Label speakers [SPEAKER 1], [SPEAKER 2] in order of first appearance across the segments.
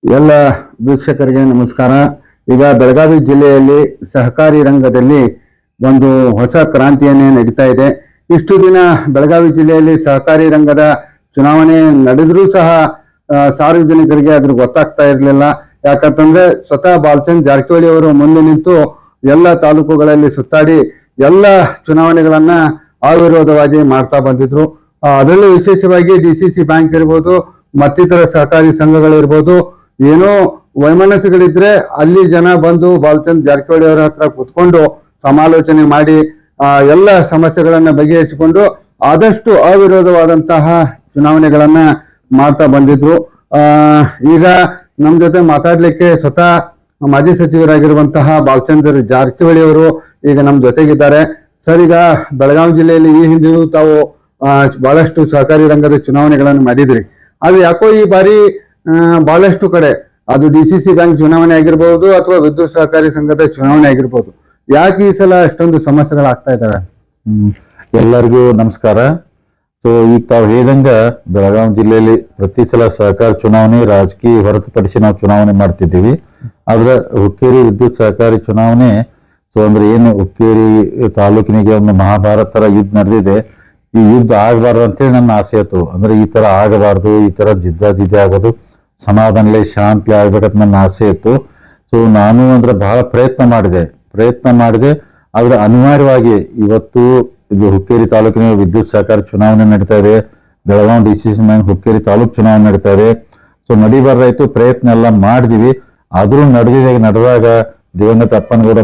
[SPEAKER 1] ಎಲ್ಲ ವೀಕ್ಷಕರಿಗೆ ನಮಸ್ಕಾರ. ಈಗ ಬೆಳಗಾವಿ ಜಿಲ್ಲೆಯಲ್ಲಿ ಸಹಕಾರಿ ರಂಗದಲ್ಲಿ ಒಂದು ಹೊಸ ಕ್ರಾಂತಿಯನ್ನೇ ನಡೀತಾ ಇದೆ. ಇಷ್ಟು ದಿನ ಬೆಳಗಾವಿ ಜಿಲ್ಲೆಯಲ್ಲಿ ಸಹಕಾರಿ ರಂಗದ ಚುನಾವಣೆ ನಡೆದರೂ ಸಹ ಸಾರ್ವಜನಿಕರಿಗೆ ಅದ್ರ ಗೊತ್ತಾಗ್ತಾ ಇರಲಿಲ್ಲ. ಯಾಕಂತಂದ್ರೆ ಸ್ವತಃ ಬಾಲಚಂದ್ರ ಜಾರಕಿಹೊಳಿ ಅವರು ಮುಂದೆ ನಿಂತು ಎಲ್ಲ ತಾಲೂಕುಗಳಲ್ಲಿ ಸುತ್ತಾಡಿ ಎಲ್ಲ ಚುನಾವಣೆಗಳನ್ನ ಅವಿರೋಧವಾಗಿ ಮಾಡ್ತಾ ಬಂದಿದ್ರು. ಅದರಲ್ಲೂ ವಿಶೇಷವಾಗಿ DCC ಬ್ಯಾಂಕ್ ಇರ್ಬೋದು, ಮತ್ತಿತರ ಸಹಕಾರಿ ಸಂಘಗಳಿರ್ಬೋದು, ಏನೋ ವೈಮನಸ್ಸುಗಳಿದ್ರೆ ಅಲ್ಲಿ ಜನ ಬಂದು ಬಾಲಚಂದ್ರ ಜಾರಕಿಹೊಳಿ ಅವರ ಹತ್ರ ಕುತ್ಕೊಂಡು ಸಮಾಲೋಚನೆ ಮಾಡಿ ಎಲ್ಲ ಸಮಸ್ಯೆಗಳನ್ನ ಬಗೆಹರಿಸಿಕೊಂಡು ಆದಷ್ಟು ಅವಿರೋಧವಾದಂತಹ ಚುನಾವಣೆಗಳನ್ನ ಮಾಡ್ತಾ ಬಂದಿದ್ರು. ಈಗ ನಮ್ ಜೊತೆ ಮಾತಾಡ್ಲಿಕ್ಕೆ ಸ್ವತಃ ಮಾಜಿ ಸಚಿವರಾಗಿರುವಂತಹ ಬಾಲಚಂದ್ರ ಜಾರಕಿಹೊಳಿ ಅವರು ಈಗ ನಮ್ ಜೊತೆಗಿದ್ದಾರೆ. ಸರ್, ಈಗ ಬೆಳಗಾವಿ ಜಿಲ್ಲೆಯಲ್ಲಿ ಈ ಹಿಂದೆಯೂ ತಾವು ಬಹಳಷ್ಟು ಸಹಕಾರಿ ರಂಗದ ಚುನಾವಣೆಗಳನ್ನು ಮಾಡಿದ್ರಿ. ಅದು ಯಾಕೋ ಈ ಬಾರಿ ಬಹಳಷ್ಟು ಕಡೆ ಅದು DCC ಬ್ಯಾಂಕ್ ಚುನಾವಣೆ ಆಗಿರ್ಬೋದು ಅಥವಾ ವಿದ್ಯುತ್ ಸಹಕಾರಿ ಸಂಘದ ಚುನಾವಣೆ ಆಗಿರ್ಬೋದು, ಯಾಕೆ ಈ ಸಲ ಅಷ್ಟೊಂದು ಸಮಸ್ಯೆಗಳಾಗ್ತಾ ಇದಾವೆ?
[SPEAKER 2] ಎಲ್ಲರಿಗೂ ನಮಸ್ಕಾರ. ಸೊ ಈಗ ತಾವು ಹೇಳಿದಂಗ ಬೆಳಗಾವಿ ಜಿಲ್ಲೆಯಲ್ಲಿ ಪ್ರತಿ ಸಲ ಸಹಕಾರ ಚುನಾವಣೆ ರಾಜಕೀಯ ಹೊರತುಪಡಿಸಿ ನಾವು ಚುನಾವಣೆ ಮಾಡ್ತಿದ್ದೀವಿ. ಆದ್ರೆ ಹುಕ್ಕೇರಿ ವಿದ್ಯುತ್ ಸಹಕಾರಿ ಚುನಾವಣೆ ಅಂದ್ರೆ ಏನು ಹುಕ್ಕೇರಿ ತಾಲೂಕಿನಿಗೆ ಒಂದು ಮಹಾಭಾರತರ ಯುದ್ಧ ನಡೆದಿದೆ. ಈ ಯುದ್ಧ ಆಗಬಾರ್ದು ಅಂತೇಳಿ ನನ್ನ ಆಸೆ ಇತ್ತು. ಅಂದ್ರೆ ಈ ತರ ಆಗಬಾರ್ದು, ಈ ತರ ಜಿದ್ದೆ ಆಗೋದು, ಸಮಾಧಾನಲೆ ಶಾಂತಿ ಆಗ್ಬೇಕಂತ ನನ್ನ ಆಸೆ ಇತ್ತು. ಸೊ ನಾನು ಅಂದ್ರೆ ಬಹಳ ಪ್ರಯತ್ನ ಮಾಡಿದೆ. ಆದ್ರೆ ಅನಿವಾರ್ಯವಾಗಿ ಇವತ್ತು ಇದು ಹುಕ್ಕೇರಿ ತಾಲೂಕಿನ ವಿದ್ಯುತ್ ಸಹಕಾರಿ ಚುನಾವಣೆ ನಡೀತಾ ಇದೆ. ಬೆಳಗಾವಿ DCC ಬ್ಯಾಂಕ್ ಹುಕ್ಕೇರಿ ತಾಲೂಕು ಚುನಾವಣೆ ನಡೀತಾ ಇದೆ. ಸೊ ನಡಿಬಾರ್ದಾಯ್ತು, ಪ್ರಯತ್ನ ಎಲ್ಲ ಮಾಡಿದಿವಿ. ಆದ್ರೂ ನಡೆದಾಗ ದಿವಂಗತ ಅಪ್ಪನಗೌಡ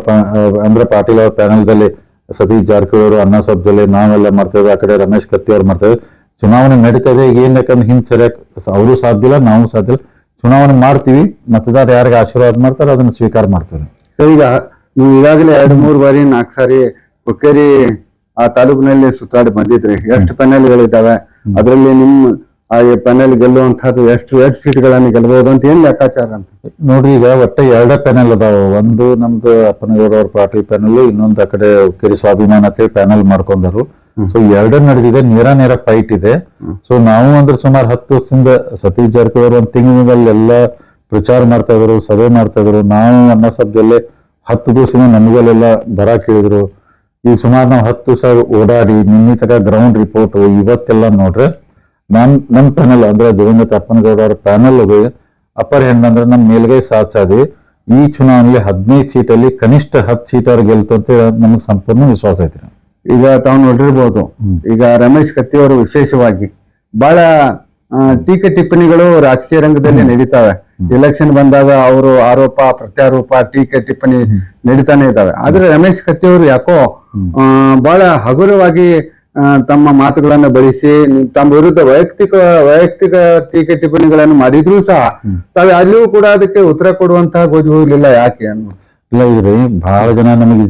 [SPEAKER 2] ಅಂದ್ರೆ ಪಾಟೀಲ್ ಅವ್ರ ಪ್ಯಾನಲ್ದಲ್ಲಿ ಸತೀಶ್ ಜಾರಕಿಹೊಳಿ ಅವರು, ಅಣ್ಣಾ ಸಾಹೇಬ್ ಜೊಲ್ಲೆ, ನಾವೆಲ್ಲ ಮಾಡ್ತಾ ಇದ್ವಿ. ಆ ಕಡೆ ರಮೇಶ್ ಕತ್ತಿ ಅವ್ರು ಮಾಡ್ತಾ ಇದ್ವಿ. ಚುನಾವಣೆ ನಡೀತಾ ಇದೆ. ಈಗ ಏನ್ ಯಾಕಂದ್ರೆ ಹಿಂದ್ ಸರಿಯಾಗಿ ಅವರು ಸಾಧ್ಯ ಇಲ್ಲ, ನಾವು ಸಾಧ್ಯ ಇಲ್ಲ. ಚುನಾವಣೆ ಮಾಡ್ತೀವಿ, ಮತದಾರ ಯಾರಿಗೆ ಆಶೀರ್ವಾದ ಮಾಡ್ತಾರೆ ಅದನ್ನ ಸ್ವೀಕಾರ ಮಾಡ್ತೀವಿ.
[SPEAKER 1] ಸರ್, ಈಗ ನೀವು ಈಗಾಗಲೇ 2-3 ಬಾರಿ 4 ಸಾರಿ ಹುಕ್ಕೇರಿ ಆ ತಾಲೂಕಿನಲ್ಲಿ ಸುತ್ತಾಡಿ ಬಂದಿದ್ರಿ. ಎಷ್ಟು ಪ್ಯಾನೆಲ್ಗಳಿದ್ದಾವೆ? ಅದರಲ್ಲಿ ನಿಮ್ಮ ಆ ಪ್ಯಾನೆಲ್ ಗೆಲ್ಲುವಂತಹದ್ದು ಎಷ್ಟು ಸೀಟ್ಗಳನ್ನು ಗೆಲ್ಲಬಹುದು ಅಂತ ಏನ್ ಲೆಕ್ಕಾಚಾರ ಅಂತ
[SPEAKER 2] ನೋಡ್ರಿ. ಈಗ ಒಟ್ಟ 2 ಪ್ಯಾನೆಲ್ ಅದಾವ. ಒಂದು ನಮ್ದು ಅಪ್ಪನಗೌಡ ಅವ್ರ ಪಾರ್ಟಿ ಪ್ಯಾನಲ್, ಇನ್ನೊಂದು ಆ ಕಡೆ ಹುಕ್ಕೇರಿ ಸ್ವಾಭಿಮಾನ ಅಂತ ಪ್ಯಾನಲ್ ಮಾಡ್ಕೊಂಡರು. ಸೊ 2 ನಡೆದಿದೆ, ನೇರ ಫೈಟ್ ಇದೆ. ಸೊ ನಾವು ಅಂದ್ರೆ ಸುಮಾರು 10 ವರ್ಷದಿಂದ ಸತೀಶ್ ಜಾರಕಿಹೊಳಿ ಅವರು 1 ತಿಂಗಳಿನೆಲ್ಲ ಪ್ರಚಾರ ಮಾಡ್ತಾ ಇದ್ರು, ಸಭೆ ಮಾಡ್ತಾ ಇದ್ರು. ನಾವು ಅಣ್ಣಾ ಸಾಹೇಬ್ ಜೊಲ್ಲೆ 10 ದಿವಸದಿಂದ ನಮಗಲ್ಲೆಲ್ಲ ಬರ ಕೇಳಿದ್ರು. ಈಗ ಸುಮಾರು ನಾವು 10 ದಿವಸ ಓಡಾಡಿ ನಿನ್ನೆ ತಗ ಗ್ರೌಂಡ್ ರಿಪೋರ್ಟ್ ಇವತ್ತೆಲ್ಲ ನೋಡ್ರೆ ನಮ್ ಪ್ಯಾನಲ್ ಅಂದ್ರೆ ದಿವಂಗತ ಅಪ್ಪನಗೌಡ ಅವರ ಪ್ಯಾನಲ್ ಅಪ್ಪರ್ ಹೆಂಡ್ ಅಂದ್ರೆ ನಮ್ ಮೇಲ್ಗೈ ಸಾಧಿಸಿದ್ವಿ. ಈ ಚುನಾವಣೆಯಲ್ಲಿ 15 ಸೀಟಲ್ಲಿ ಕನಿಷ್ಠ 10 ಸೀಟ್ ಅವ್ರು ಗೆಲ್ತು ಅಂತ ನಮಗ್ ಸಂಪೂರ್ಣ ವಿಶ್ವಾಸ ಐತ್ರಿ.
[SPEAKER 1] ಈಗ ತಾವು ನೋಡಿರ್ಬೋದು, ಈಗ ರಮೇಶ್ ಕತ್ತಿ ಅವರು ವಿಶೇಷವಾಗಿ ಬಹಳ ಟೀಕೆ ಟಿಪ್ಪಣಿಗಳು ರಾಜಕೀಯ ರಂಗದಲ್ಲಿ ನಡೀತಾವೆ. ಎಲೆಕ್ಷನ್ ಬಂದಾಗ ಅವರು ಆರೋಪ ಪ್ರತ್ಯಾರೋಪ ಟೀಕೆ ಟಿಪ್ಪಣಿ ನಡೀತಾನೆ ಇದ್ದಾವೆ. ಆದ್ರೆ ರಮೇಶ್ ಕತ್ತಿ ಅವರು ಯಾಕೋ ಬಹಳ ಹಗುರವಾಗಿ ತಮ್ಮ ಮಾತುಗಳನ್ನು ಬಳಸಿ ತಮ್ಮ ವಿರುದ್ಧ ವೈಯಕ್ತಿಕ ಟೀಕೆ ಟಿಪ್ಪಣಿಗಳನ್ನು ಮಾಡಿದ್ರು ಸಹ ತಾವು ಅಲ್ಲಿಯೂ ಕೂಡ ಅದಕ್ಕೆ ಉತ್ತರ ಕೊಡುವಂತಹ ಗೋಜು ಹೋಗ್ಲಿಲ್ಲ. ಯಾಕೆ ಅನ್ನೋ
[SPEAKER 2] ಇಲ್ಲ ಇದ್ರಿ, ಬಹಳ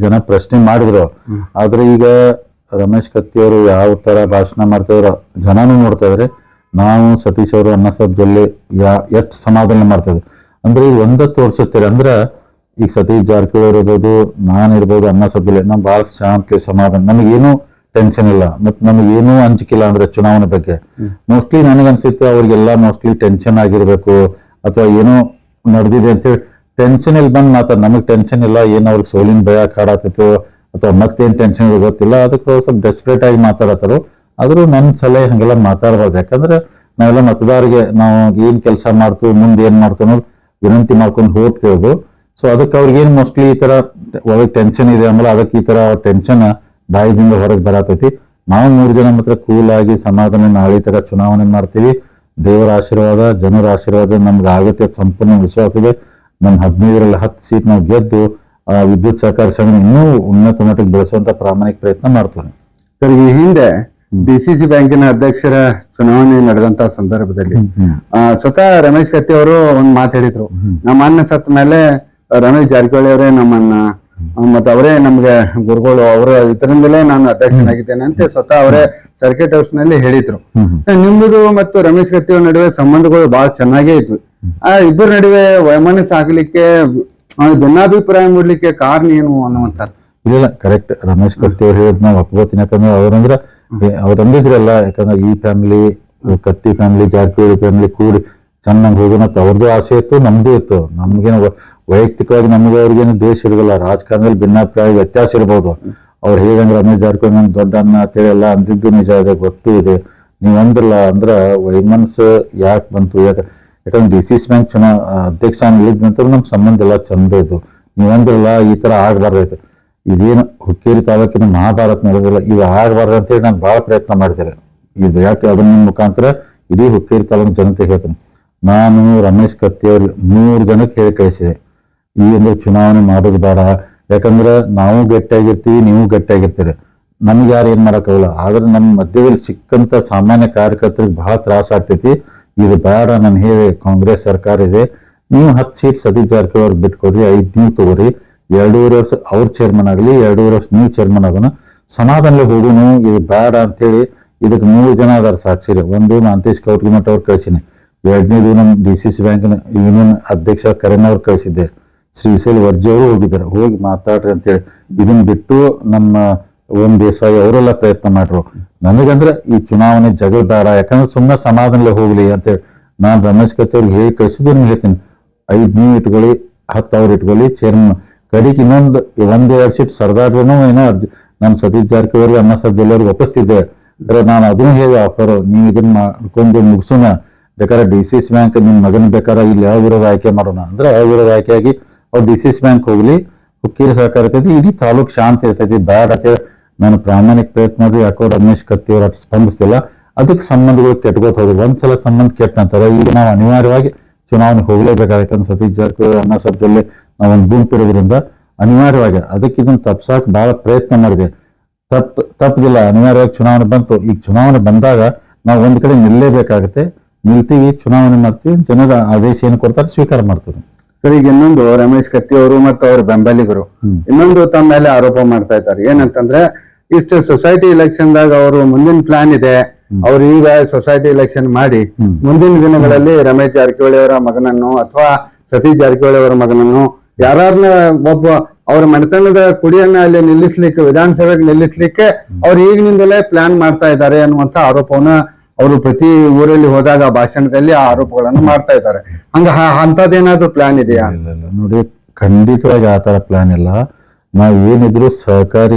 [SPEAKER 2] ಜನ ಪ್ರಶ್ನೆ ಮಾಡಿದ್ರು. ಆದ್ರೆ ಈಗ ರಮೇಶ್ ಕತ್ತಿ ಅವರು ಯಾವ ತರ ಭಾಷಣ ಮಾಡ್ತಾ ಇದ್ರು ಜನನು ನೋಡ್ತಾ ಇದ್ರೆ, ನಾವು ಸತೀಶ್ ಅವರು ಅಣ್ಣಾ ಸಾಹೇಬ್ ಜೊಲ್ಲೆ ಎಷ್ಟು ಸಮಾಧಾನ ಮಾಡ್ತಾ ಇದ್ರು ಅಂದ್ರೆ ಈಗ ಒಂದ ತೋರ್ಸುತ್ತೀರಿ. ಅಂದ್ರ ಈಗ ಸತೀಶ್ ಜಾರಕಿಹೊಳಿ ಇರ್ಬೋದು, ನಾನ್ ಇರ್ಬೋದು, ಅಣ್ಣಾ ಸಾಹೇಬ್ ಜೊಲ್ಲೆ ನಾವು ಬಹಳ ಶಾಂತಿ ಸಮಾಧಾನ, ನಮಗೇನು ಟೆನ್ಷನ್ ಇಲ್ಲ, ಮತ್ ನಮಗೇನು ಅಂಜಿಕಿಲ್ಲ. ಅಂದ್ರೆ ಚುನಾವಣೆ ಬಗ್ಗೆ ಮೋಸ್ಟ್ಲಿ ನನಗನ್ಸುತ್ತೆ ಅವ್ರಿಗೆಲ್ಲ ಮೋಸ್ಟ್ಲಿ ಟೆನ್ಷನ್ ಆಗಿರ್ಬೇಕು, ಅಥವಾ ಏನೋ ನಡೆದಿದೆ ಅಂತೇಳಿ ಟೆನ್ಷನ್ ಇಲ್ಲಿ ಬಂದ್ ಮಾತಾಡ. ನಮಗ್ ಟೆನ್ಷನ್ ಇಲ್ಲ, ಏನ್ ಅವ್ರಿಗೆ ಸೋಲಿನ ಭಯ ಕಾಡತ್ತಿತ್ತು ಅಥವಾ ಮತ್ತೇನ್ ಟೆನ್ಷನ್ ಗೊತ್ತಿಲ್ಲ. ಅದಕ್ಕೆ ಸ್ವಲ್ಪ ಡೆಸ್ಪರೇಟ್ ಆಗಿ ಮಾತಾಡತ್ತಾರು. ಆದ್ರೂ ನನ್ನ ಸಲಹೆ ಹಂಗೆಲ್ಲ ಮಾತಾಡ್ಬಾರ್ದು. ಯಾಕಂದ್ರೆ ನಾವೆಲ್ಲ ಮತದಾರಿಗೆ ನಾವು ಏನ್ ಕೆಲಸ ಮಾಡ್ತೀವಿ, ಮುಂದೆ ಏನ್ ಮಾಡ್ತೀವಿ ಅನ್ನೋದು ವಿನಂತಿ ಮಾಡ್ಕೊಂಡು ಹೋಟ್ ಕೇಳುದು. ಸೊ ಅದಕ್ಕೆ ಅವ್ರಿಗೆ ಏನ್ ಮೋಸ್ಟ್ಲಿ ಈ ತರ ಒಳಗೆ ಟೆನ್ಷನ್ ಇದೆ ಆಮೇಲೆ ಅದಕ್ಕೆ ಈ ತರ ಟೆನ್ಷನ್ ಬಾಯಿದಿಂದ ಹೊರಗೆ ಬರತೈತಿ. ನಾವು 3 ಜನ ಮಾತ್ರ ಕೂಲ್ ಆಗಿ ಸಮಾಧಾನ ನಾಳೆ ತರ ಚುನಾವಣೆ ಮಾಡ್ತೀವಿ. ದೇವರ ಆಶೀರ್ವಾದ, ಜನರ ಆಶೀರ್ವಾದ ನಮ್ಗೆ ಆಗುತ್ತೆ ಸಂಪೂರ್ಣ ವಿಶ್ವಾಸ ಇದೆ. ನಮ್ 15ರಲ್ಲಿ 10 ಸೀಟ್ ನಾವು ಗೆದ್ದು ವಿದ್ಯುತ್ ಸಹಕಾರಿ ಸಂಘ ಇನ್ನೂ ಉನ್ನತ ಮಟ್ಟಕ್ಕೆ ಬೆಳೆಸುವಂತ ಪ್ರಾಮಾಣಿಕ ಪ್ರಯತ್ನ ಮಾಡ್ತೇನೆ.
[SPEAKER 1] ಸರ್, ಈ ಹಿಂದೆ DCC ಬ್ಯಾಂಕಿನ ಅಧ್ಯಕ್ಷರ ಚುನಾವಣೆ ನಡೆದಂತ ಸಂದರ್ಭದಲ್ಲಿ ಸ್ವತಃ ರಮೇಶ್ ಕತ್ತಿ ಅವರು ಒಂದ್ ಮಾತು ಹೇಳಿದ್ರು, ನಮ್ಮ ಅಣ್ಣ ಸತ್ತ ಮೇಲೆ ರಮೇಶ್ ಜಾರಕಿಹೊಳಿ ಅವರೇ ನಮ್ಮನ್ನ ಮತ್ತೆ ಅವರೇ ನಮ್ಗೆ ಗುರುಗಳು, ಅವರ ಇದರಿಂದಲೇ ನಾನು ಅಧ್ಯಕ್ಷನಾಗಿದ್ದೇನೆ ಅಂತ ಸ್ವತಃ ಅವರೇ ಸರ್ಕಿಟ್ ಹೌಸ್ ನಲ್ಲಿ ಹೇಳಿದ್ರು. ನಿಮ್ಮದು ಮತ್ತು ರಮೇಶ್ ಕತ್ತಿ ಅವ್ರ ನಡುವೆ ಸಂಬಂಧಗಳು ಬಹಳ ಚೆನ್ನಾಗೇ ಇದ್ವು. ಆ ಇಬ್ಬರ ನಡುವೆ ವೈಮನಸ್ಸು ಆಗ್ಲಿಕ್ಕೆ, ಭಿನ್ನಾಭಿಪ್ರಾಯ ಮೂಡ್ಲಿಕ್ಕೆ ಕಾರಣ ಏನು ಅನ್ನುವಂಥದ್ದು?
[SPEAKER 2] ಇಲ್ಲ, ಕರೆಕ್ಟ್. ರಮೇಶ್ ಕತ್ತಿ ಅವ್ರು ಹೇಳಿದ್ ನಾವು ಒಪ್ಕೋತೀನಿ. ಯಾಕಂದ್ರೆ ಅವ್ರು ಅಂದಿದ್ರಲ್ಲ, ಯಾಕಂದ್ರೆ ಈ ಫ್ಯಾಮಿಲಿ, ಕತ್ತಿ ಫ್ಯಾಮಿಲಿ, ಜಾರಕಿಹೊಳಿ ಫ್ಯಾಮಿಲಿ ಕೂಡಿ ಚೆನ್ನಾಗಿ ಹೋಗೋಣ ಅಂತ ಅವ್ರದ್ದು ಆಸೆ ಇತ್ತು, ನಮ್ದು ಇತ್ತು. ನಮ್ಗೇನು ವೈಯಕ್ತಿಕವಾಗಿ ನಮ್ಗೆ ಅವ್ರಿಗೇನು ದ್ವೇಷ ಇರೋದಿಲ್ಲ. ರಾಜಕಾರಣದಲ್ಲಿ ಭಿನ್ನಾಭಿಪ್ರಾಯ ವ್ಯತ್ಯಾಸ ಇರ್ಬೋದು. ಅವ್ರು ಹೇಗಂದ್ರೆ ರಮೇಶ್ ಜಾರಕಿಹೊಳಿ ನಮ್ ದೊಡ್ಡ ಅಣ್ಣ ಅಂತೇಳಿ ಎಲ್ಲ ಅಂದಿದ್ದು ನಿಜ ಇದೆ, ಗೊತ್ತೂ ಇದೆ. ನೀವ್ ಅಂದ್ರಲ್ಲ ಅಂದ್ರ ವೈಮನ್ಸ್ ಯಾಕೆ ಬಂತು, ಯಾಕಂದ್ರೆ DCC ಬ್ಯಾಂಕ್ ಅಧ್ಯಕ್ಷ ಇಳಿದ ನಂತರ ನಮ್ ಸಂಬಂಧ ಎಲ್ಲ ಚಂದ ಇದ್ದು. ನೀವಂದ್ರಲ್ಲ ಈ ತರ ಆಗ್ಬಾರ್ದೈತೆ, ಇದೇನು ಹುಕ್ಕೇರಿ ತಾಲೂಕಿನ ಮಹಾಭಾರತ ನಡೆದಿಲ್ಲ, ಇದು ಆಗ್ಬಾರ್ದು ಅಂತೇಳಿ ನಾನು ಬಹಳ ಪ್ರಯತ್ನ ಮಾಡ್ತೇನೆ. ಇದು ಯಾಕೆ ಅದನ್ನ ಮುಖಾಂತರ ಇಡೀ ಹುಕ್ಕೇರಿ ತಾಲೂಕು ಜನತೆ ಹೇಳ್ತೇನೆ. ನಾನು ರಮೇಶ್ ಕತ್ತಿ ಅವ್ರಿಗೆ 3 ಜನಕ್ಕೆ ಹೇಳಿ ಕಳಿಸಿದೆ, ಈ ಅಂದ್ರೆ ಚುನಾವಣೆ ಮಾಡೋದು ಬೇಡ, ಯಾಕಂದ್ರೆ ನಾವು ಗಟ್ಟಿಯಾಗಿರ್ತೀವಿ, ನೀವು ಗಟ್ಟಿಯಾಗಿರ್ತೀರಿ, ನಮ್ಗೆ ಯಾರು ಏನ್ ಮಾಡಕ್ಕಾಗಲ್ಲ. ಆದ್ರೆ ನಮ್ಮ ಮಧ್ಯದಲ್ಲಿ ಸಿಕ್ಕಂತ ಸಾಮಾನ್ಯ ಕಾರ್ಯಕರ್ತರಿಗೆ ಬಹಳ ತ್ರಾಸ ಆಗ್ತೈತಿ, ಇದು ಬೇಡ. ನಾನು ಹೇಳಿ ಕಾಂಗ್ರೆಸ್ ಸರ್ಕಾರ ಇದೆ, ನೀವು 10 ಸೀಟ್ ಸತೀಶ್ ಜಾರಕಿಹೊಳಿ ಅವ್ರಿಗೆ ಬಿಟ್ಕೊಡ್ರಿ, 5 ನೀವು ತಗೋರಿ, 2.5 ವರ್ಷ ಅವ್ರ ಚೇರ್ಮನ್ ಆಗಲಿ, 2.5 ವರ್ಷ ನೀವು ಚೇರ್ಮನ್ ಆಗೋಣ, ಸಮಾಧಾನಲೆ ಹೋಗೋನು, ಇದು ಬೇಡ ಅಂತೇಳಿ. ಇದಕ್ಕೆ 3 ಜನ ಅದಾರ ಸಾಕ್ಷಿರಿ. ಒಂದು ಮಾಂತೇಶ್ ಕೌಟ್ಗಿಮಠ ಅವ್ರು ಕಳಿಸಿನಿ, 2ನೇದು ನಮ್ಮ DCC ಬ್ಯಾಂಕಿನ ಯೂನಿಯನ್ ಅಧ್ಯಕ್ಷ ಕರೆನ್ ಅವ್ರು ಕಳಿಸಿದ್ದೆ, ಶ್ರೀಶೈಲ್ ವರ್ಜಿ ಅವರು ಹೋಗಿದ್ದಾರೆ, ಹೋಗಿ ಮಾತಾಡ್ರಿ ಅಂತೇಳಿ. ಇದನ್ನ ಬಿಟ್ಟು ನಮ್ಮ ಓಂ ದೇಸಾಯಿ ಅವರೆಲ್ಲ ಪ್ರಯತ್ನ ಮಾಡ್ರು. ನನಗಂದ್ರೆ ಈ ಚುನಾವಣೆ ಜಗಳ ಬೇಡ, ಯಾಕಂದ್ರೆ ಸುಮ್ಮನೆ ಸಮಾಧಾನಲೆ ಹೋಗ್ಲಿ ಅಂತೇಳಿ ನಾನು ರಮೇಶ್ ಕತ್ತಿ ಅವ್ರಿಗೆ ಹೇಳಿ ಕಳಿಸಿದ್ದು. ನಿಮ್ಗೆ ಹೇಳ್ತೀನಿ, 5 ನೀವು ಇಟ್ಕೊಳ್ಳಿ, 10 ಅವ್ರು ಇಟ್ಕೊಳ್ಳಿ, ಚೇರ್ಮನ್ ಕಡೆಗೆ ಇನ್ನೊಂದು 1-2 ಸೀಟ್ ಸರ್ದಾರ್ನು ಏನೋ ನಾನು ಸತೀಶ್ ಜಾರಕಿಹೊಳಿ ಅಣ್ಣ ಸಾಹೇಬ್ ಜೊಲ್ಲೆ ಒಪ್ಪಿಸ್ತಿದ್ದೆ. ನಾನು ಅದನ್ನು ಹೇಳಿ ಆಫರ್, ನೀವು ಇದನ್ನ ಮಾಡ್ಕೊಂಡು ಮುಗಿಸೋಣ, ಬೇಕಾದ್ರೆ DCC ಬ್ಯಾಂಕ್ ನಿಮ್ ಮಗನ ಬೇಕಾದ್ರೆ ಇಲ್ಲಿ ಯಾವ ವಿರೋಧ ಆಯ್ಕೆ ಮಾಡೋಣ ಅಂದ್ರೆ ಅವಿರೋಧ ಆಯ್ಕೆಯಾಗಿ ಅವ್ರು DCC ಬ್ಯಾಂಕ್ ಹೋಗ್ಲಿ, ಹುಕ್ಕೇರಿ ಸಹಕಾರ ಇರ್ತೈತಿ, ಇಡೀ ತಾಲೂಕ್ ಶಾಂತಿ ಇರ್ತೈತಿ, ಬ್ಯಾಡ ಅಂತೇಳಿ ನಾನು ಪ್ರಾಮಾಣಿಕ ಪ್ರಯತ್ನ ಮಾಡಿ. ಯಾಕೋ ರಮೇಶ್ ಕತ್ತಿ ಅವ್ರು ಅಷ್ಟು ಸ್ಪಂದಿಸ್ತಿಲ್ಲ, ಅದಕ್ಕೆ ಸಂಬಂಧಗಳು ಕೆಟ್ಕೋತ ಹೋದ್ರು. ಒಂದ್ಸಲ ಸಂಬಂಧ ಕೆಟ್ಟ ನಂತರ ಈಗ ನಾವು ಅನಿವಾರ್ಯವಾಗಿ ಚುನಾವಣೆ ಹೋಗ್ಲೇಬೇಕಾದ, ಯಾಕಂದ್ರೆ ಸತೀಶ್ ಜಾರಕಿಹೊಳಿ ಅಣ್ಣ ಸಾಹೇಬ್ ಜೊಲ್ಲೆ ನಾವು ಒಂದು ಗುಂಪು ಇರೋದ್ರಿಂದ ಅನಿವಾರ್ಯವಾಗಿ ಅದಕ್ಕೆ ಇದನ್ನ ತಪ್ಸಾಕ್ ಬಹಳ ಪ್ರಯತ್ನ ಮಾಡಿದೆ. ತಪ್ಪದಿಲ್ಲ, ಅನಿವಾರ್ಯವಾಗಿ ಚುನಾವಣೆ ಬಂತು. ಈಗ ಚುನಾವಣೆ ಬಂದಾಗ ನಾವು ಒಂದ್ ಕಡೆ ನಿಲ್ಲೇಬೇಕಾಗತ್ತೆ, ನಿಲ್ತೀವಿ, ಚುನಾವಣೆ ಮಾಡ್ತೀವಿ, ಜನರ ಆದೇಶ ಏನು ಕೊಡ್ತಾರೆ ಸ್ವೀಕಾರ ಮಾಡ್ತೀವಿ.
[SPEAKER 1] ಸರ್, ಈಗ ಇನ್ನೊಂದು ರಮೇಶ್ ಕತ್ತಿ ಅವರು ಮತ್ತು ಅವ್ರ ಬೆಂಬಲಿಗರು ಇನ್ನೊಂದು ತಮ್ಮ ಮೇಲೆ ಆರೋಪ ಮಾಡ್ತಾ ಇದ್ದಾರೆ. ಏನಂತಂದ್ರೆ ಇಷ್ಟು ಸೊಸೈಟಿ ಎಲೆಕ್ಷನ್ ದಾಗ ಅವರು ಮುಂದಿನ ಪ್ಲಾನ್ ಇದೆ, ಅವ್ರು ಈಗ ಸೊಸೈಟಿ ಎಲೆಕ್ಷನ್ ಮಾಡಿ ಮುಂದಿನ ದಿನಗಳಲ್ಲಿ ರಮೇಶ್ ಜಾರಕಿಹೊಳಿ ಅವರ ಮಗನನ್ನು ಅಥವಾ ಸತೀಶ್ ಜಾರಕಿಹೊಳಿ ಅವರ ಮಗನನ್ನು ಯಾರನ್ನ ಒಬ್ಬ ಅವ್ರ ಮನೆತನದ ಕುಡಿಯನ್ನ ಅಲ್ಲಿ ನಿಲ್ಲಿಸ್ಲಿಕ್ಕೆ, ವಿಧಾನಸಭೆಗೆ ನಿಲ್ಲಿಸ್ಲಿಕ್ಕೆ ಅವ್ರು ಈಗಿನಿಂದಲೇ ಪ್ಲಾನ್ ಮಾಡ್ತಾ ಇದ್ದಾರೆ ಅನ್ನುವಂತ ಆರೋಪವನ್ನ ಅವರು ಪ್ರತಿ ಊರಲ್ಲಿ ಹೋದಾಗ ಭಾಷಣದಲ್ಲಿ ಆ ಆರೋಪಗಳನ್ನು ಮಾಡ್ತಾ ಇದ್ದಾರೆ. ಹಂಗ ಅಂತದೇನಾದ್ರೂ ಪ್ಲಾನ್ ಇದೆಯಾ?
[SPEAKER 2] ನೋಡಿ, ಖಂಡಿತವಾಗಿ ಆತರ ಪ್ಲಾನ್ ಇಲ್ಲ. ನಾವ್ ಏನಿದ್ರು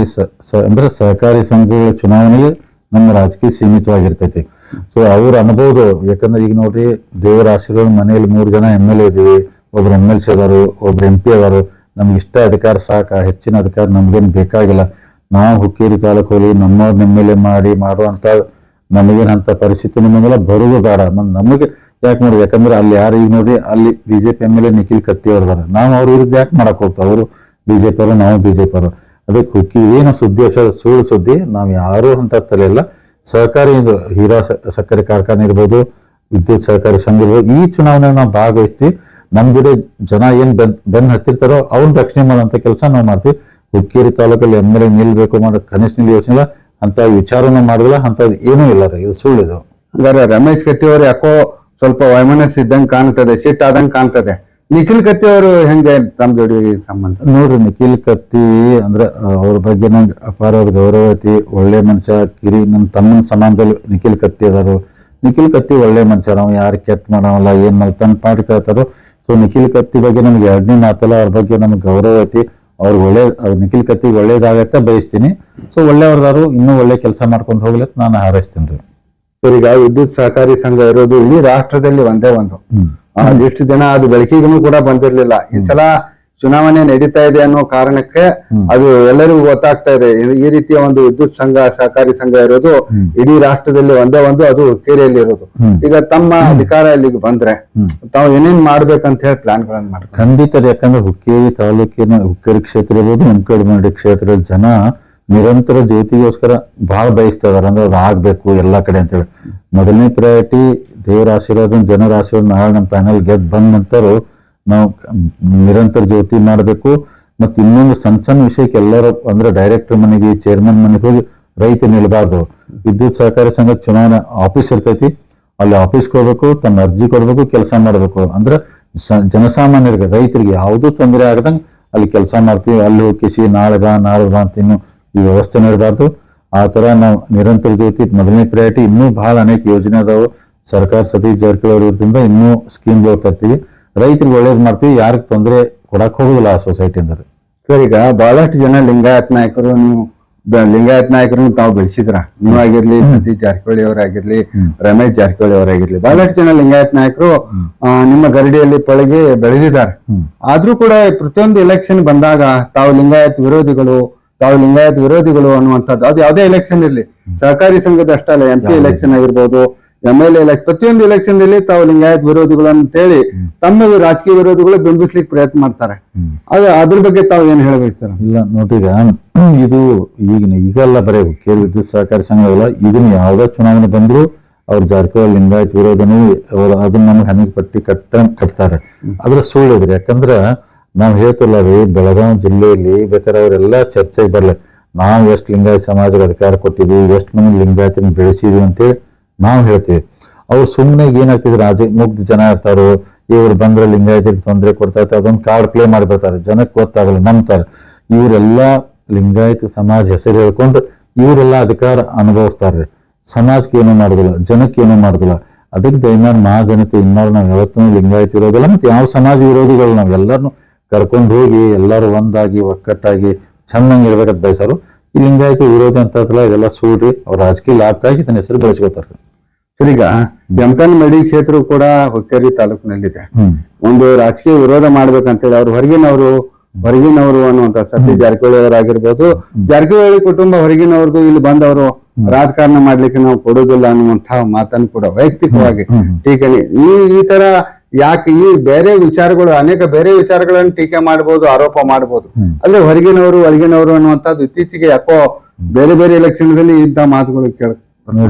[SPEAKER 2] ಅಂದ್ರೆ ಸಹಕಾರಿ ಸಂಘಗಳ ಚುನಾವಣೆಗೆ ನಮ್ಮ ರಾಜಕೀಯ ಸೀಮಿತವಾಗಿರ್ತೈತಿ. ಸೊ ಅವ್ರು ಅನ್ಬೋದು, ಯಾಕಂದ್ರೆ ಈಗ ನೋಡ್ರಿ, ದೇವರ ಆಶೀರ್ವಾದ ಮನೆಯಲ್ಲಿ 3 ಜನ MLA ಇದೀವಿ, ಒಬ್ರು MLC ಅದಾರು, ಒಬ್ರು MP ಅದಾರು, ನಮ್ಗೆ ಇಷ್ಟ ಅಧಿಕಾರ ಸಾಕ, ಹೆಚ್ಚಿನ ಅಧಿಕಾರ ನಮ್ಗೇನ್ ಬೇಕಾಗಿಲ್ಲ. ನಾವು ಹುಕ್ಕೇರಿ ತಾಲೂಕು ಹೋಗಿ ನಮ್ಮವ್ರನ್ನ MLA ಮಾಡುವಂತ ನಮಗೇನಂತ ಪರಿಸ್ಥಿತಿ ನಿಮಗೆಲ್ಲ ಬರುದು ಬೇಡ. ನಮಗೆ ಯಾಕೆ ನೋಡಿ, ಯಾಕಂದ್ರೆ ಅಲ್ಲಿ ಯಾರು ಈಗ ನೋಡ್ರಿ, ಅಲ್ಲಿ BJP MLA ನಿಖಿಲ್ ಕತ್ತಿ ಅವ್ರದಾರ, ನಾವು ಅವ್ರ ವಿರುದ್ಧ ಯಾಕೆ ಮಾಡಕ್ ಹೋಗ್ತಾವ? ಅವರು BJP ಅವರು, ನಾವು BJP ಅವರು. ಅದಕ್ಕೆ ಹುಕ್ಕಿ ಏನು ಸುದ್ದಿ ಸುಳ್ಳು ಸುದ್ದಿ, ನಾವು ಯಾರು ಅಂತ ತಲೆಯಲ್ಲ. ಸಹಕಾರಿ ಇದು ಹೀರಾ ಸಕ್ಕರೆ ಕಾರ್ಖಾನೆ ಇರ್ಬೋದು, ವಿದ್ಯುತ್ ಸಹಕಾರಿ ಸಂಘ ಇರ್ಬೋದು, ಈ ಚುನಾವಣೆ ನಾವು ಭಾಗವಹಿಸ್ತೀವಿ. ನಮ್ ಜೊತೆ ಜನ ಏನ್ ಬೆನ್ ಹತ್ತಿರ್ತಾರೋ ಅವ್ರನ್ನ ರಕ್ಷಣೆ ಮಾಡುವಂತ ಕೆಲಸ ನಾವು ಮಾಡ್ತೀವಿ. ಹುಕ್ಕೇರಿ ತಾಲೂಕಲ್ಲಿ MLA ನಿಲ್ಬೇಕು ಮಾಡೋ ಕನಿಷ್ಠ ನಿಲ್ ಯೋಚನೆ ಇಲ್ಲ, ಅಂತ ವಿಚಾರನ ಮಾಡಿದಿಲ್ಲ, ಅಂತದ್ ಏನೂ ಇಲ್ಲ ರೀ, ಇದು ಸುಳ್ಳಿದು.
[SPEAKER 1] ಹಂಗಾರೆ ರಮೇಶ್ ಕತ್ತಿ ಅವರು ಯಾಕೋ ಸ್ವಲ್ಪ ವೈಮನಸ್ ಇದ್ದಂಗೆ ಕಾಣ್ತದೆ, ಸಿಟ್ ಆದಂಗೆ ಕಾಣ್ತದೆ. ನಿಖಿಲ್ ಕತ್ತಿ ಅವರು ಹೆಂಗೆ ತಮ್ಮ ಜೋಡಿ ಸಂಬಂಧ?
[SPEAKER 2] ನೋಡ್ರಿ, ನಿಖಿಲ್ ಕತ್ತಿ ಅಂದ್ರೆ ಅವ್ರ ಬಗ್ಗೆ ನಂಗೆ ಅಪಾರವಾದ ಗೌರವ ಐತಿ, ಒಳ್ಳೆ ಮನುಷ್ಯ. ನನ್ನ ತಮ್ಮನ ಸಮಾನದಲ್ಲಿ ನಿಖಿಲ್ ಕತ್ತಿ ಅದಾರು. ನಿಖಿಲ್ ಕತ್ತಿ ಒಳ್ಳೆ ಮನುಷ್ಯ, ನಾವು ಯಾರು ಕೆಟ್ಟ ಮಾಡವಲ್ಲ, ಏನ್ ಮಾಡಿ ತನ್ನ ಪಾಟಿ ಕೇಳ್ತಾರೋ. ಸೊ ನಿಖಿಲ್ ಕತ್ತಿ ಬಗ್ಗೆ ನಮ್ಗೆ 2ನೇ ಮಾತಲ್ಲ, ಅವ್ರ ಬಗ್ಗೆ ನಮ್ಗೆ ಗೌರವ ಐತಿ. ಅವ್ರಿಗೆ ನಿಖಿಲ್ ಕತ್ತಿ ಒಳ್ಳೇದಾಗತ್ತೆ ಬಯಸ್ತೀನಿ. ಸೊ ಒಳ್ಳೆಯವ್ರದಾರು, ಇನ್ನೂ ಒಳ್ಳೆ ಕೆಲಸ ಮಾಡ್ಕೊಂಡು ಹೋಗ್ಲತ್ ನಾನು ಹಾರೈಸ್ತೀನಿ ರೀ.
[SPEAKER 1] ಸರ್, ಈಗ ವಿದ್ಯುತ್ ಸಹಕಾರಿ ಸಂಘ ಇರೋದು ಇಡೀ ರಾಷ್ಟ್ರದಲ್ಲಿ ಒಂದೇ ಒಂದು. ಇಷ್ಟು ದಿನ ಅದು ಬೆಳಕಿಗೂ ಕೂಡ ಬಂದಿರ್ಲಿಲ್ಲ. ಈ ಸಲ ಚುನಾವಣೆ ನಡೀತಾ ಇದೆ ಅನ್ನೋ ಕಾರಣಕ್ಕೆ ಅದು ಎಲ್ಲರಿಗೂ ಗೊತ್ತಾಗ್ತಾ ಇದೆ. ಈ ರೀತಿಯ ಒಂದು ವಿದ್ಯುತ್ ಸಂಘ, ಸಹಕಾರಿ ಸಂಘ ಇರೋದು ಇಡೀ ರಾಷ್ಟ್ರದಲ್ಲಿ ಒಂದೇ ಒಂದು, ಅದು ಹುಕ್ಕೇರಿಯಲ್ಲಿ ಇರೋದು. ಈಗ ತಮ್ಮ ಅಧಿಕಾರ ಇಲ್ಲಿಗೆ ಬಂದ್ರೆ ತಾವು ಏನೇನ್ ಮಾಡ್ಬೇಕಂತ ಹೇಳಿ ಪ್ಲಾನ್ ಗಳನ್ನ ಮಾಡ್ತಾರೆ?
[SPEAKER 2] ಖಂಡಿತ, ಯಾಕಂದ್ರೆ ಹುಕ್ಕೇರಿ ತಾಲೂಕಿನ ಹುಕ್ಕೇರಿ ಕ್ಷೇತ್ರ ಇರ್ಬೋದು, ಎಂಕಡಮಂಡಿ ಕ್ಷೇತ್ರದ ಜನ ನಿರಂತರ ಜ್ಯೋತಿಗೋಸ್ಕರ ಬಹಳ ಬಯಸ್ತಾ ಇದಾರೆ. ಅಂದ್ರೆ ಅದು ಆಗ್ಬೇಕು ಎಲ್ಲಾ ಕಡೆ ಅಂತೇಳಿ. ಮೊದಲನೇ ಪ್ರಯಾರಿಟಿ ದೇವರ ಆಶೀರ್ವಾದ, ಜನರ ಆಶೀರ್ವಾದ. ನಾಳೆ ನಮ್ಮ ಪ್ಯಾನಲ್ ಗೆದ್ದು ಬಂದ ನಂತರ ನಾವು ನಿರಂತರ ಜ್ಯೋತಿ ಮಾಡಬೇಕು. ಮತ್ತೆ ಇನ್ನೊಂದು ಸಣ್ಣ ವಿಷಯಕ್ಕೆ ಎಲ್ಲರೂ ಅಂದ್ರೆ ಡೈರೆಕ್ಟರ್ ಮನೆಗೆ, ಚೇರ್ಮನ್ ಮನೆಗೆ ಹೋಗಿ ರೈತ ನಿಲ್ಬಾರ್ದು. ವಿದ್ಯುತ್ ಸಹಕಾರಿ ಸಂಘ ಚುನಾವಣೆ ಆಫೀಸ್ ಇರ್ತೈತಿ, ಅಲ್ಲಿ ಆಫೀಸ್ಗೆ ಹೋಗ್ಬೇಕು, ತಮ್ಮ ಅರ್ಜಿ ಕೊಡ್ಬೇಕು, ಕೆಲಸ ಮಾಡ್ಬೇಕು. ಅಂದ್ರೆ ಜನಸಾಮಾನ್ಯರಿಗೆ, ರೈತರಿಗೆ ಯಾವುದೂ ತೊಂದರೆ ಆಗದಂಗೆ ಅಲ್ಲಿ ಕೆಲಸ ಮಾಡ್ತೀವಿ. ಅಲ್ಲಿ ಹೋಗಿ ನಾಳೆ ಬಾ ಅಂತ ಇನ್ನು ಈ ವ್ಯವಸ್ಥೆನೇ ಇರಬಾರ್ದು. ಆ ತರ ನಾವು ನಿರಂತರ ಜ್ಯೋತಿ ಮೊದಲನೇ ಪ್ರಯಾರಿಟಿ. ಇನ್ನೂ ಬಹಳ ಅನೇಕ ಯೋಜನೆ ಅದಾವು. ಸರ್ಕಾರ ಸತೀಶ್ ಜಾರಕಿಹೊಳಿ ಅವ್ರ ಇರೋದ್ರಿಂದ ಇನ್ನೂ ಸ್ಕೀಮ್ಗಳು ತರ್ತೀವಿ, ರೈತರಿಗೆ ಒಳ್ಳೇದು ಮಾಡ್ತೀವಿ, ಯಾರಿಗೆ ತೊಂದರೆ ಕೊಡಕ್ ಹೋಗುದಿಲ್ಲ ಆ ಸೊಸೈಟಿಯಿಂದ.
[SPEAKER 1] ಸರ್, ಈಗ ಬಹಳಷ್ಟು ಜನ ಲಿಂಗಾಯತ್ ನಾಯಕರು ಲಿಂಗಾಯತ್ ನಾಯಕರನ್ನು ತಾವು ಬೆಳೆಸಿದ್ರ, ನೀವಾಗಿರ್ಲಿ, ಸತೀಶ್ ಜಾರಕಿಹೊಳಿ ಅವರಾಗಿರ್ಲಿ, ರಮೇಶ್ ಜಾರಕಿಹೊಳಿ ಅವರಾಗಿರ್ಲಿ, ಬಹಳಷ್ಟು ಜನ ಲಿಂಗಾಯತ್ ನಾಯಕರು ನಿಮ್ಮ ಗರಡಿಯಲ್ಲಿ ಪಳಗಿ ಬೆಳೆದಿದ್ದಾರೆ. ಆದ್ರೂ ಕೂಡ ಪ್ರತಿಯೊಂದು ಎಲೆಕ್ಷನ್ ಬಂದಾಗ ತಾವು ಲಿಂಗಾಯತ್ ವಿರೋಧಿಗಳು ಅನ್ನುವಂಥದ್ದು, ಅದು ಯಾವುದೇ ಎಲೆಕ್ಷನ್ ಇರ್ಲಿ, ಸಹಕಾರಿ ಸಂಘದ ಅಷ್ಟೇ ಅಲ್ಲ, MP ಎಲೆಕ್ಷನ್ ಆಗಿರ್ಬೋದು, MLA ಎಲೆಕ್ಷನ್, ಪ್ರತಿಯೊಂದು ಎಲೆಕ್ಷನ್ ದಲ್ಲಿ ತಾವು ಲಿಂಗಾಯತ್ ವಿರೋಧಿಗಳು ಅಂತ ಹೇಳಿ ತಮ್ಮ ರಾಜಕೀಯ ವಿರೋಧಿಗಳು ಬಿಂಬಿಸ್ಲಿಕ್ಕೆ ಪ್ರಯತ್ನ ಮಾಡ್ತಾರೆ. ಅದ್ರ ಬಗ್ಗೆ ತಾವು ಏನ್ ಹೇಳಬೇಕು?
[SPEAKER 2] ಇಲ್ಲ ನೋಡ್ರಿ, ಇದು ಈಗಲ್ಲ ಬರೀ ಹುಕ್ಕೇರಿ ವಿದ್ಯುತ್ ಸಹಕಾರಿ ಸಂಘ ಅಲ್ಲ, ಇದನ್ನ ಯಾವ್ದೇ ಚುನಾವಣೆ ಬಂದ್ರು ಅವ್ರ ಜಾರಕಿಹೊಳಿ ಲಿಂಗಾಯತ್ ವಿರೋಧನೂ ಅದನ್ನ ನಮ್ಗೆ ಹನಿಗೆ ಪಟ್ಟಿ ಕಟ್ತಾರೆ. ಅದ್ರ ಸುಳ್ಳು ಇದ್ರಿ. ಯಾಕಂದ್ರ ನಾವ್ ಹೇಳ್ತಿಲ್ಲ ರೀ, ಬೆಳಗಾವಿ ಜಿಲ್ಲೆಯಲ್ಲಿ ಬೇಕಾದ್ರೆ ಅವರೆಲ್ಲ ಚರ್ಚೆಗೆ ಬರ್ಲಿ, ನಾವು ಎಷ್ಟು ಲಿಂಗಾಯತ್ ಸಮಾಜಕ್ಕೆ ಅಧಿಕಾರ ಕೊಟ್ಟಿದ್ವಿ, ಎಷ್ಟು ಮಂದಿ ಲಿಂಗಾಯತನ ಬೆಳೆಸಿದ್ವಿ ಅಂತೇಳಿ ನಾವು ಹೇಳ್ತೀವಿ. ಅವ್ರು ಸುಮ್ಮನೆ ಏನಾಗ್ತಿದ್ರು, ರಾಜ ಮುಗ್ಧ ಜನ ಇರ್ತಾರೋ, ಇವ್ರು ಬಂದ್ರೆ ಲಿಂಗಾಯತಿಗೆ ತೊಂದರೆ ಕೊಡ್ತಾ ಇರ್ತಾರೆ, ಅದೊಂದು ಕಾರ್ಡ್ ಪ್ಲೇ ಮಾಡಿಬಿಡ್ತಾರೆ, ಜನಕ್ಕೆ ಗೊತ್ತಾಗಲ್ಲ, ನಂಬ್ತಾರೆ. ಇವರೆಲ್ಲ ಲಿಂಗಾಯತ ಸಮಾಜ ಹೆಸರು ಹೇಳ್ಕೊಂಡು ಇವರೆಲ್ಲ ಅಧಿಕಾರ ಅನುಭವಿಸ್ತಾರ್ರಿ, ಸಮಾಜಕ್ಕೆ ಏನೂ ಮಾಡುದಿಲ್ಲ, ಜನಕ್ಕೆ ಏನೂ ಮಾಡುದಿಲ್ಲ. ಅದಕ್ಕೆ ದಯಮಾಡಿ ಮಹಾಜನತೆ ಇನ್ನಾರು ನಾವು ಯಾವತ್ತೂ ಲಿಂಗಾಯತ ವಿರೋಧಿಲ್ಲ, ಮತ್ತೆ ಯಾವ ಸಮಾಜ ವಿರೋಧಿಗಳು ನಾವು ಎಲ್ಲರನ್ನು ಕರ್ಕೊಂಡು ಹೋಗಿ ಎಲ್ಲರೂ ಒಂದಾಗಿ ಒಕ್ಕಟ್ಟಾಗಿ ಚೆನ್ನಾಗಿ ಇರ್ಬೇಕಂತ ಬಯಸೋರು. ಈ ಲಿಂಗಾಯತ ವಿರೋಧಿ ಅಂತಲ್ಲ, ಇದೆಲ್ಲ ಸೂಡ್ರಿ, ಅವ್ರ ರಾಜಕೀಯ ಲಾಭಕ್ಕಾಗಿ ತನ್ನ ಹೆಸರು ಬೆಳೆಸ್ಕೋತಾರ್ರಿ.
[SPEAKER 1] ಸರ್, ಈಗ ಜಮಖಂಡಿ ಕ್ಷೇತ್ರ ಕೂಡ ಹುಕ್ಕೇರಿ ತಾಲೂಕಿನಲ್ಲಿದೆ. ಒಂದು ರಾಜಕೀಯ ವಿರೋಧ ಮಾಡ್ಬೇಕಂತೇಳಿ ಅವ್ರು ಹೊರಗಿನವರು ಅನ್ನುವಂತ ಸತೀಶ್ ಜಾರಕಿಹೊಳಿ ಅವರಾಗಿರ್ಬೋದು, ಜಾರಕಿಹೊಳಿ ಕುಟುಂಬ ಹೊರಗಿನವ್ರದ್ದು ಇಲ್ಲಿ ಬಂದವರು ರಾಜಕಾರಣ ಮಾಡ್ಲಿಕ್ಕೆ ನಾವು ಕೊಡುದಿಲ್ಲ ಅನ್ನುವಂತಹ ಮಾತನ್ನು ಕೂಡ ವೈಯಕ್ತಿಕವಾಗಿ ಟೀಕೆ ಈ ತರ ಯಾಕೆ ಈ ಅನೇಕ ಬೇರೆ ವಿಚಾರಗಳನ್ನು ಟೀಕೆ ಮಾಡಬಹುದು, ಆರೋಪ ಮಾಡಬಹುದು. ಆದ್ರೆ ಹೊರಗಿನವರು ಒಳಗಿನವರು ಅನ್ನುವಂಥದ್ದು ಇತ್ತೀಚೆಗೆ ಯಾಕೋ ಬೇರೆ ಬೇರೆ ಎಲೆಕ್ಷನ್ದಲ್ಲಿ ಇಂಥ ಮಾತುಗಳು ಕೇಳ.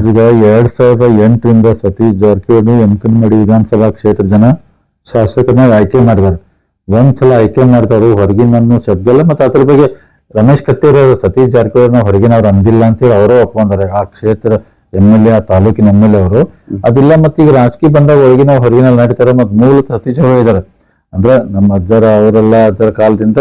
[SPEAKER 2] ಈಗ 2008ರಿಂದ ಸತೀಶ್ ಜಾರಕಿಹೊಳಿ ಯಮಕನಮಡಿ ವಿಧಾನಸಭಾ ಕ್ಷೇತ್ರ ಜನ ಶಾಸಕರನ್ನ ಆಯ್ಕೆ ಮಾಡಿದಾರೆ. ಒಂದ್ಸಲ ಆಯ್ಕೆ ಮಾಡ್ತಾರು, ಹೊರಗಿನನ್ನು ಶಬ್ದ ಇಲ್ಲ. ಮತ್ತೆ ಅದ್ರ ಬಗ್ಗೆ ರಮೇಶ್ ಕತ್ತೇರಿ ಸತೀಶ್ ಜಾರಕಿಹೊಳಿ ಹೊರಗಿನವ್ರು ಅಂದಿಲ್ಲ ಅಂತೇಳಿ ಅವರೇ ಒಪ್ಕೊಂಡಾರೆ. ಆ ಕ್ಷೇತ್ರ MLA, ಆ ತಾಲೂಕಿನ MLA ಅವರು ಅದಿಲ್ಲ. ಮತ್ತೆ ಈಗ ರಾಜಕೀಯ ಬಂದಾಗ ಹೊರಗಿನ ನಡೀತಾರೆ. ಮತ್ತೆ ಮೂಲತಃ ಸತೀಶ್ ಅವರು ಇದಾರೆ. ಅಂದ್ರೆ ನಮ್ಮ ಅಜ್ಜರ ಕಾಲದಿಂದ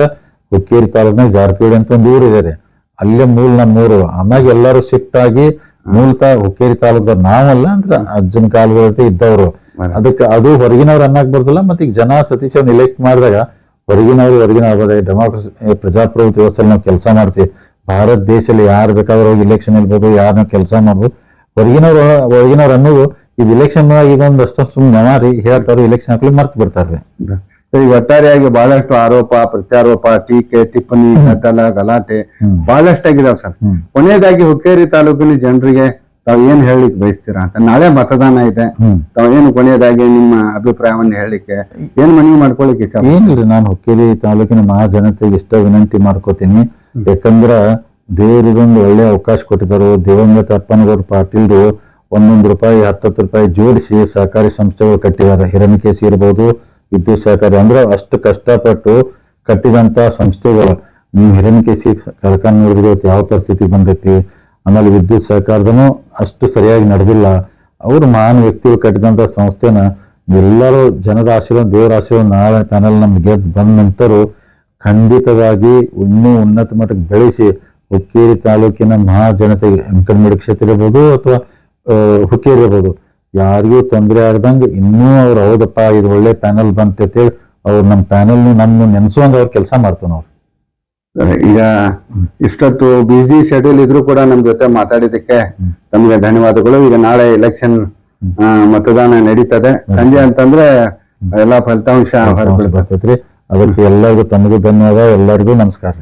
[SPEAKER 2] ಹುಕ್ಕೇರಿ ತಾಲೂಕಿನಾಗ ಜಾರಕಿಹೊಳಿ ಅಂತ ಒಂದು ಊರು ಇದೆ, ಅಲ್ಲೇ ನಮ್ಮೂರು. ಆಮ್ಯಾಗ ಎಲ್ಲರೂ ಶಿಫ್ಟ್ ಆಗಿ ಮೂಲತಃ ಹುಕ್ಕೇರಿ ತಾಲೂಕದವ್ರು ನಾವಲ್ಲ, ಅಂದ್ರೆ ಅಜ್ಜನ ಕಾಲಗಳಂತೆ ಇದ್ದವರು. ಅದಕ್ಕೆ ಅದು ಹೊರಗಿನವ್ರು ಅನ್ನಕ್ ಬರ್ದಿಲ್ಲ. ಮತ್ತೆ ಈಗ ಜನ ಸತೀಶ್ ಅವ್ರನ್ನ ಇಲೆಕ್ಟ್ ಮಾಡಿದಾಗ ಹೊರಗಿನ ಆಗ್ಬೋದ. ಡೆಮಾಕ್ರಸಿ ಪ್ರಜಾಪ್ರಭುತ್ವ ವ್ಯವಸ್ಥೆಯಲ್ಲಿ ನಾವು ಕೆಲಸ ಮಾಡ್ತೀವಿ. ಭಾರತ ದೇಶದಲ್ಲಿ ಯಾರು ಬೇಕಾದ್ರೂ ಹೋಗಿ ಇಲೆಕ್ಷನ್ ಇರ್ಬೋದು, ಯಾರನ್ನ ಕೆಲಸ ಮಾಡ್ಬೋದು. ಹೊರಗಿನವ್ರು ಅನ್ನೋದು ಇದು ಇಲೆಕ್ಷನ್ ಇದೊಂದು ಅಷ್ಟು ಸುಮ್ಮನೆ ನೆವಾರಿ ಹೇಳ್ತಾರು, ಇಲೆಕ್ಷನ್ ಹಾಕಲಿ ಮರ್ತು ಬಿಡ್ತಾರ್ರಿ.
[SPEAKER 1] ಸರಿ, ಒಟ್ಟಾರೆಯಾಗಿ ಬಹಳಷ್ಟು ಆರೋಪ ಪ್ರತ್ಯಾರೋಪ, ಟೀಕೆ ಟಿಪ್ಪಣಿ, ಗಲಾಟೆ ಬಹಳಷ್ಟು ಆಗಿದಾವ್ ಸರ್. ಕೊನೆಯದಾಗಿ ಹುಕ್ಕೇರಿ ತಾಲೂಕಿನ ಜನರಿಗೆ ತಾವ್ ಏನ್ ಹೇಳಲಿಕ್ಕೆ ಬಯಸ್ತೀರಾ ಅಂತ? ನಾಳೆ ಮತದಾನ ಇದೆ, ತಾವ್ ಏನು ಕೊನೆಯದಾಗಿ ನಿಮ್ಮ ಅಭಿಪ್ರಾಯವನ್ನು ಹೇಳಲಿಕ್ಕೆ ಏನ್ ಮನವಿ ಮಾಡ್ಕೊಳಿಕ್ಕೆ ಇಚ್ಛೆ?
[SPEAKER 2] ಏನಿಲ್ಲ, ನಾನು ಹುಕ್ಕೇರಿ ತಾಲೂಕಿನ ಮಹಾಜನತೆಗೆ ಇಷ್ಟ ವಿನಂತಿ ಮಾಡ್ಕೋತೀನಿ. ಯಾಕಂದ್ರ ದೇವರಿದೊಂದು ಒಳ್ಳೆ ಅವಕಾಶ ಕೊಟ್ಟಿದ್ದಾರೆ. ದಿವಂಗತ ಅಪ್ಪನಗೌಡ ಪಾಟೀಲ್ರು 1 ರೂಪಾಯಿ 10 ರೂಪಾಯಿ ಜೋಡಿಸಿ ಸಹಕಾರಿ ಸಂಸ್ಥೆಗಳು ಕಟ್ಟಿದ್ದಾರೆ. ಹಿರಣ್ಯಕೇಶಿ ಇರ್ಬೋದು, ವಿದ್ಯುತ್ ಸಹಕಾರಿ, ಅಂದ್ರೆ ಅಷ್ಟು ಕಷ್ಟಪಟ್ಟು ಕಟ್ಟಿದಂತ ಸಂಸ್ಥೆಗಳು. ನೀವು ಹಿರಣ್ಯಕೇಶಿ ಕಾರ್ಖಾನೆ ನೋಡಿದ್ರೆ ಇವತ್ತು ಯಾವ ಪರಿಸ್ಥಿತಿ ಬಂದೈತಿ. ಆಮೇಲೆ ವಿದ್ಯುತ್ ಸಹಕಾರದನು ಅಷ್ಟು ಸರಿಯಾಗಿ ನಡೆದಿಲ್ಲ. ಅವರು ಮಹಾನ್ ವ್ಯಕ್ತಿಗಳು ಕಟ್ಟಿದಂತ ಸಂಸ್ಥೆನ ಎಲ್ಲರೂ ಜನರ ಆಶೀರ್ವಾದ, ದೇವರ ಆಶೀರ್ವಾದ, ನಾಳೆ ಪ್ಯಾನಲ್ ನಮ್ಗೆ ಗೆದ್ದು ಬಂದ ನಂತರ ಖಂಡಿತವಾಗಿ ಇನ್ನೂ ಉನ್ನತ ಮಟ್ಟಕ್ಕೆ ಬೆಳೆಸಿ ಹುಕ್ಕೇರಿ ತಾಲೂಕಿನ ಮಹಾಜನತೆಗೆ ಯಮಕನಮಡಿ ಕ್ಷೇತ್ರ ಇರ್ಬೋದು ಅಥವಾ ಹುಕ್ಕೇರಿ ಇರ್ಬೋದು, ಯಾರಿಗೂ ತೊಂದರೆ ಆಗದಂಗೆ ಇನ್ನೂ ಅವ್ರು ಹೌದಪ್ಪ ಇದು ಒಳ್ಳೆ ಪ್ಯಾನಲ್ ಬಂತೇಳಿ ಅವ್ರು ನಮ್ಮ ಪ್ಯಾನಲ್ ನಮ್ಮ ನೆನೆಸುವಂಗ ಅವ್ರು ಕೆಲಸ ಮಾಡ್ತೀವಿ ನಾವು.
[SPEAKER 1] ಈಗ ಇಷ್ಟೊತ್ತು ಬಿಸಿ ಶೆಡ್ಯೂಲ್ ಇದ್ರೂ ಕೂಡ ನಮ್ ಜೊತೆ ಮಾತಾಡಿದಕ್ಕೆ ತಮ್ಗೆ ಧನ್ಯವಾದಗಳು. ಈಗ ನಾಳೆ ಎಲೆಕ್ಷನ್ ಮತದಾನ ನಡೀತದೆ ಸಂಜೆ ಅಂತಂದ್ರೆ ಎಲ್ಲಾ ಫಲಿತಾಂಶ
[SPEAKER 2] ಬರ್ತೈತ್ರಿ. ಅದಕ್ಕೆ ಎಲ್ಲರಿಗೂ ತಮಗೂ ಧನ್ಯವಾದ. ಎಲ್ಲರಿಗೂ ನಮಸ್ಕಾರ.